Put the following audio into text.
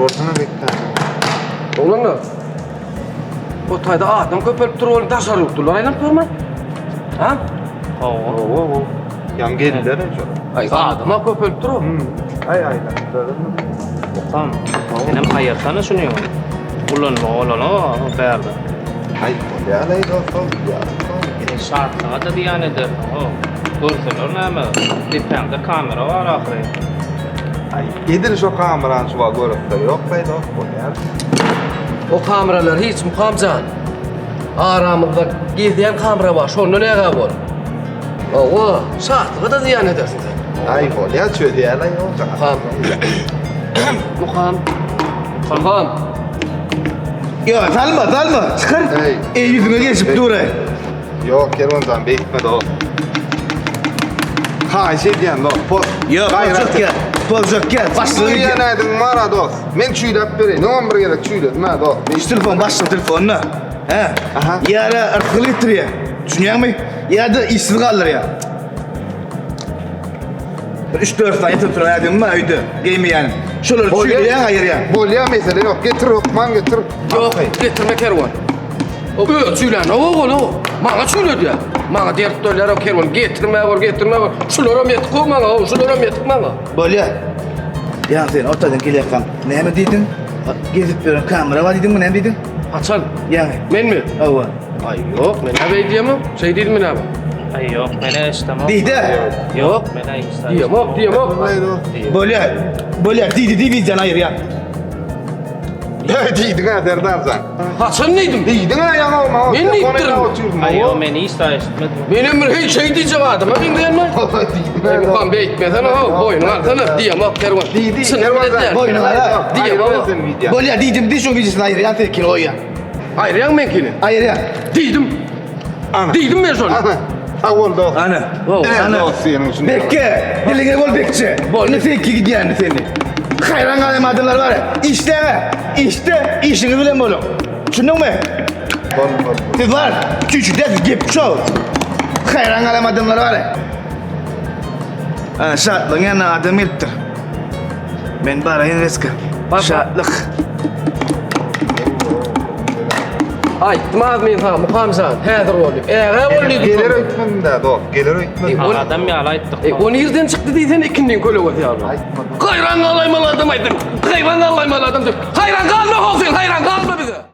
ortana bekle. Oğlum ne? O tayda adam köpelip durup onu taşar yoktular. Aylan görme. Ha? Oo. Yan geldiler önce. Ay adama köpelip durup. Ay. Tamam. Benim ayırsana şunu yok. Kullanma olana verdi. Ay, ya lay dostum ya. Şartlığa da diyanedir. Görseler näme? Dipende kamera var ahire. Ay, gidin şu kameranı şu görüp de yok be dostum ya. O kameralar hiç mukamcan. Aramızda gizleyen kamera var. Şonu ne kabul? Oo, şartlığı da ziyan edersin sen. Ay, ya çöde ya lay olacak. Mukam. Ya salma. Çıkar. Hey. Yüzüne geçip dur. Yok, Kervancan bekme de o. Ha, şey diyen dost. Yok, pozak gel. Başlığı gel. Başlığı mara dost. Men çüylep vereyim. Ne on bir gerek çüylep. Ne dost? Şu telefon, başla telefonuna. He. Aha. Yara arkalı ittiriyor. Düşünüyor musun? Ya da işsiz kalır ya. 3-4 tane yatıp duran adam mı öydü? Giymi yani. Şöyle çüylüyen hayır ya. Bolya mesele yok. Getir Okman getir. Yok, getirme Kervan. O ölçüyle o. Bana çüyledi ya. Bana dertler o Kervan getirme var. Şulara metik o bana, şulara metik bana. Böyle. Ya sen ortadan geliyorsan ne mi dedin? Gezip veren kamera var dedin mi ne dedin? Hasan, Yani. men mi? Ava. Ay yok, men abi diyemem. Şey değil mi abi? Ay yok, mene istemem. Deydi. Yok, mene istemem. Diyemem. Vallahi dost. Böyle deydi bizden hayır ya. Ya diydin ha Derdancan. Hasan neydim? Diydin ha yana olma. Ben ne ittirim? Ay yok, mene istemem. Benim bir hiç şey diyeceğim adama, ben de yanmam. Diydin Ay ha. Mukam bekmesen ha, boyun arkana diyemem Kervan. Diydi. Kervan. Boynu ara. Diyemem. Böyle deydim de şu bizden hayır ya tek kilo ya. Hayır yan menkini. Hayır ya. Diydim. Ana. Diydim ben sana. Ana. Ha oldu. Ana. Ana. Dost senin için. Bekke. Diline gol bekçe. Ne tekki gidiyor seni. Hayran alamadınlar var ya. İşte işini bilen oğlum. Şunun mu? Siz var. Küçük de gip çoğu. Hayran alamadınlar var ya. Şartlığın yanına adım ettir. Ben barayın riski. Şartlık. Ay, tmaz men ha Mukamcan, häzir boldy. Boldy. Gelir öykmen de dost. Gelir öykmen. Adam ya ayttık. Onu yerden çıktı diysen ikinden köle koyuyor. Hayran alaymalı adam aydın. Hayran kalma olsun, hayran kalma bize.